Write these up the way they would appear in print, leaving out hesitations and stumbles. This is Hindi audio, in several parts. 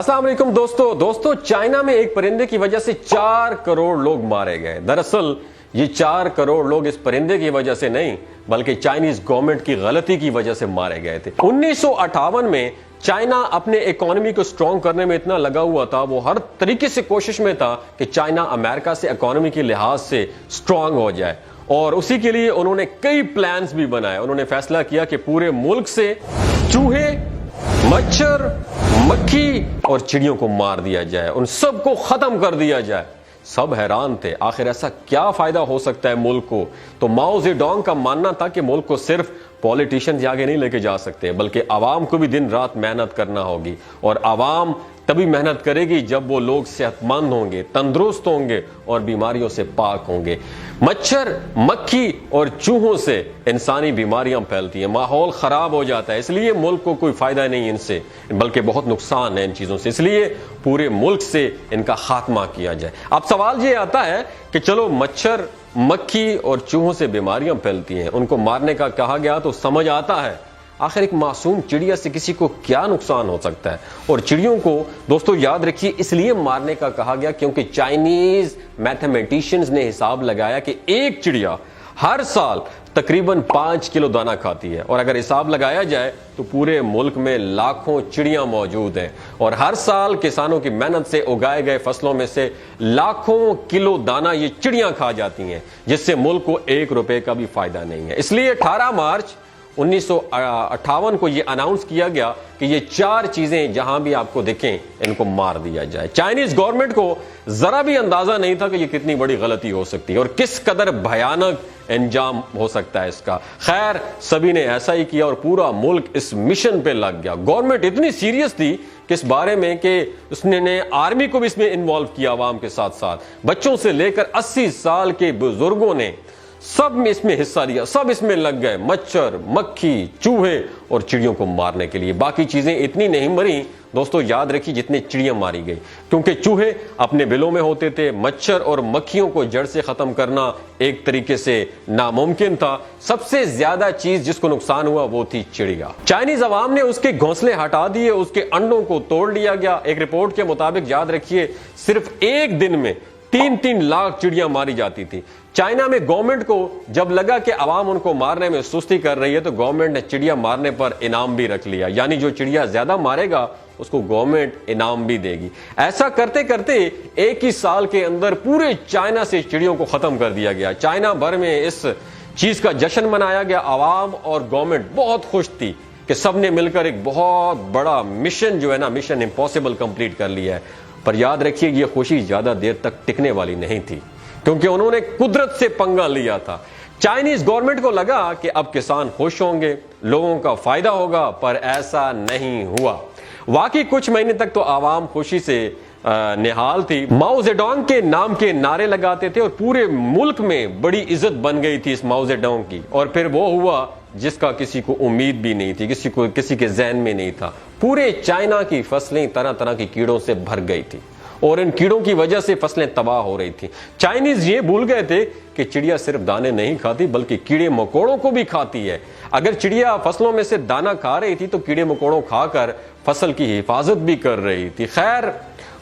अस्सलाम वालेकुम दोस्तों चाइना में एक परिंदे की वजह से 4 करोड़ लोग मारे गए। दरअसल ये 4 करोड़ लोग इस परिंदे की वजह से नहीं बल्कि चाइनीज गवर्नमेंट की गलती की वजह से मारे गए थे। 1958 में चाइना अपने इकोनॉमी को स्ट्रॉन्ग करने में इतना लगा हुआ था, वो हर तरीके से कोशिश में था कि चाइना अमेरिका से इकोनॉमी के लिहाज से स्ट्रॉन्ग हो जाए और उसी के लिए उन्होंने कई प्लान्स भी बनाए। उन्होंने फैसला किया कि पूरे मुल्क से चूहे, मच्छर, मक्खी और चिड़ियों को मार दिया जाए, उन सबको खत्म कर दिया जाए। सब हैरान थे, आखिर ऐसा क्या फायदा हो सकता है मुल्क को। तो माओ जेडोंग का मानना था कि मुल्क को सिर्फ पॉलिटिशियंस आगे नहीं लेके जा सकते बल्कि आवाम को भी दिन रात मेहनत करना होगी और आवाम तभी मेहनत करेगी जब वो लोग सेहतमंद होंगे, तंदुरुस्त होंगे और बीमारियों से पाक होंगे। मच्छर, मक्खी और चूहों से इंसानी बीमारियां फैलती हैं, माहौल खराब हो जाता है, इसलिए मुल्क को कोई फायदा नहीं इनसे बल्कि बहुत नुकसान है इन चीजों से, इसलिए पूरे मुल्क से इनका खात्मा किया जाए। अब सवाल ये आता है कि चलो मच्छर, मक्खी और चूहों से बीमारियां फैलती हैं, उनको मारने का कहा गया तो समझ आता है आखिर एक मासूम चिड़िया से किसी को क्या नुकसान हो सकता है। और चिड़ियों को दोस्तों याद रखिए इसलिए मारने का कहा गया क्योंकि चाइनीज मैथमेटिशियंस ने हिसाब लगाया कि एक चिड़िया हर साल तकरीबन 5 किलो दाना खाती है और अगर हिसाब लगाया जाए तो पूरे मुल्क में लाखों चिड़ियां मौजूद हैं और हर साल किसानों की मेहनत से उगाए गए फसलों में से लाखों किलो दाना ये चिड़ियां खा जाती हैं, जिससे मुल्क को 1 रुपए का भी फायदा नहीं है। इसलिए 18 मार्च 1958 को यह अनाउंस किया गया कि ये 4 चीजें जहां भी आपको दिखें इनको मार दिया जाए। चाइनीज गवर्नमेंट को जरा भी अंदाजा नहीं था कि ये कितनी बड़ी गलती हो सकती है और किस कदर भयानक अंजाम हो सकता है इसका। खैर सभी ने ऐसा ही किया और पूरा मुल्क इस मिशन पे लग गया। गवर्नमेंट इतनी सीरियस थी कि इस बारे में कि उसने आर्मी को भी इसमें इन्वॉल्व किया, आवाम के साथ साथ बच्चों से लेकर 80 साल के बुजुर्गों ने सब में इसमें हिस्सा लिया, सब इसमें लग गए, मच्छर, मक्खी, चूहे और चिड़ियों को मारने के लिए। बाकी चीजें इतनी नहीं मरी दोस्तों, याद रखिए जितने चिड़ियां मारी गई, क्योंकि चूहे अपने बिलों में होते थे, मच्छर और मक्खियों को जड़ से खत्म करना एक तरीके से नामुमकिन था। सबसे ज्यादा चीज जिसको नुकसान हुआ वो थी चिड़िया। चाइनीज अवाम ने उसके घोंसले हटा दिए, उसके अंडों को तोड़ लिया गया। एक रिपोर्ट के मुताबिक याद रखिए सिर्फ एक दिन में 3-3 लाख चिड़ियां मारी जाती थी। चाइना में गवर्नमेंट को जब लगा कि अवाम उनको मारने में सुस्ती कर रही है तो गवर्नमेंट ने चिड़िया मारने पर इनाम भी रख लिया, यानी जो चिड़िया ज्यादा मारेगा उसको गवर्नमेंट इनाम भी देगी। ऐसा करते करते एक ही साल के अंदर पूरे चाइना से चिड़ियों को खत्म कर दिया गया। चाइना भर में इस चीज का जश्न मनाया गया। अवाम और गवर्नमेंट बहुत खुश थी कि सबने मिलकर एक बहुत बड़ा मिशन जो है ना, मिशन इम्पॉसिबल कंप्लीट कर लिया है। पर याद रखिए ये खुशी ज्यादा देर तक टिकने वाली नहीं थी क्योंकि उन्होंने कुदरत से पंगा लिया था। चाइनीज गवर्नमेंट को लगा कि अब किसान खुश होंगे, लोगों का फायदा होगा, पर ऐसा नहीं हुआ। वाकई कुछ महीने तक तो आवाम खुशी से निहाल थी। माओ जेडोंग के नाम के नारे लगाते थे और पूरे मुल्क में बड़ी इज्जत बन गई थी इस माओ जेडोंग की। और फिर वो हुआ जिसका किसी को उम्मीद भी नहीं थी, किसी के ज़हन में नहीं था। पूरे चाइना की फसलें तरह तरह की कीड़ों से भर गई थी और इन कीड़ों की वजह से फसलें तबाह हो रही थी। चाइनीज ये भूल गए थे कि चिड़िया सिर्फ दाने नहीं खाती बल्कि कीड़े मकोड़ों को भी खाती है। अगर चिड़िया फसलों में से दाना खा रही थी तो कीड़े मकोड़ों खाकर फसल की हिफाजत भी कर रही थी। खैर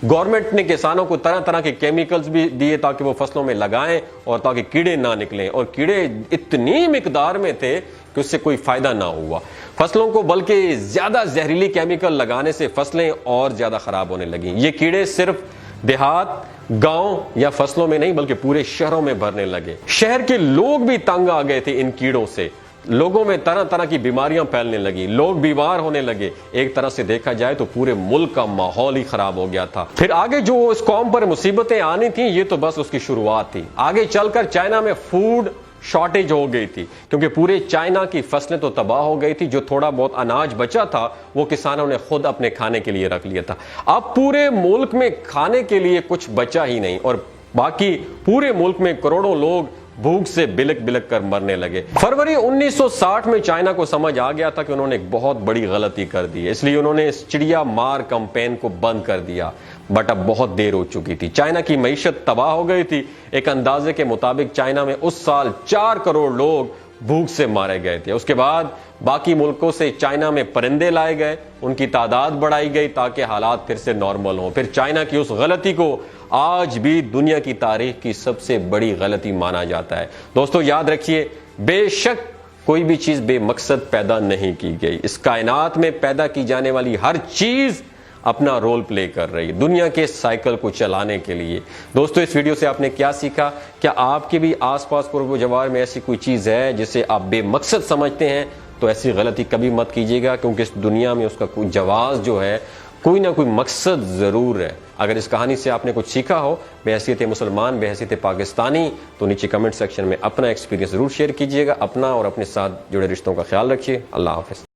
गवर्नमेंट ने किसानों को तरह तरह के केमिकल्स भी दिए ताकि वो फसलों में लगाएं और ताकि कीड़े ना निकलें, और कीड़े इतनी मिकदार में थे कि उससे कोई फायदा ना हुआ फसलों को, बल्कि ज्यादा जहरीली केमिकल लगाने से फसलें और ज्यादा खराब होने लगी। ये कीड़े सिर्फ देहात, गांव या फसलों में नहीं बल्कि पूरे शहरों में भरने लगे। शहर के लोग भी तंग आ गए थे इन कीड़ों से। लोगों में तरह तरह की बीमारियां फैलने लगी, लोग बीमार होने लगे। एक तरह से देखा जाए तो पूरे मुल्क का माहौल ही खराब हो गया था। फिर आगे जो इस कौम पर मुसीबतें आनी थी ये तो बस उसकी शुरुआत थी। आगे चलकर चाइना में फूड शॉर्टेज हो गई थी क्योंकि पूरे चाइना की फसलें तो तबाह हो गई थी। जो थोड़ा बहुत अनाज बचा था वो किसानों ने खुद अपने खाने के लिए रख लिया था। अब पूरे मुल्क में खाने के लिए कुछ बचा ही नहीं और बाकी पूरे मुल्क में करोड़ों लोग भूख से बिलक बिलक कर मरने लगे। फरवरी 1960 में चाइना को समझ आ गया था कि उन्होंने एक बहुत बड़ी गलती कर दी है, इसलिए उन्होंने इस चिड़िया मार कैंपेन को बंद कर दिया। बट अब बहुत देर हो चुकी थी, चाइना की मईशत तबाह हो गई थी। एक अंदाजे के मुताबिक चाइना में उस साल 4 करोड़ लोग भूख से मारे गए थे। उसके बाद बाकी मुल्कों से चाइना में परिंदे लाए गए, उनकी तादाद बढ़ाई गई ताकि हालात फिर से नॉर्मल हों। फिर चाइना की उस गलती को आज भी दुनिया की तारीख की सबसे बड़ी गलती माना जाता है। दोस्तों याद रखिए, बेशक कोई भी चीज बेमकसद पैदा नहीं की गई। इस कायनात में पैदा की जाने वाली हर चीज अपना रोल प्ले कर रही है दुनिया के साइकिल को चलाने के लिए। दोस्तों इस वीडियो से आपने क्या सीखा? क्या आपके भी आसपास कुर्ब जवार में ऐसी कोई चीज है जिसे आप बेमकसद समझते हैं? तो ऐसी गलती कभी मत कीजिएगा, क्योंकि इस दुनिया में उसका कोई जवाब जो है, कोई ना कोई मकसद जरूर है। अगर इस कहानी से आपने कुछ सीखा हो बहैसियत मुसलमान, बहैसियत पाकिस्तानी, तो नीचे कमेंट सेक्शन में अपना एक्सपीरियंस जरूर शेयर कीजिएगा। अपना और अपने साथ जुड़े रिश्तों का ख्याल रखिए। अल्लाह हाफिज।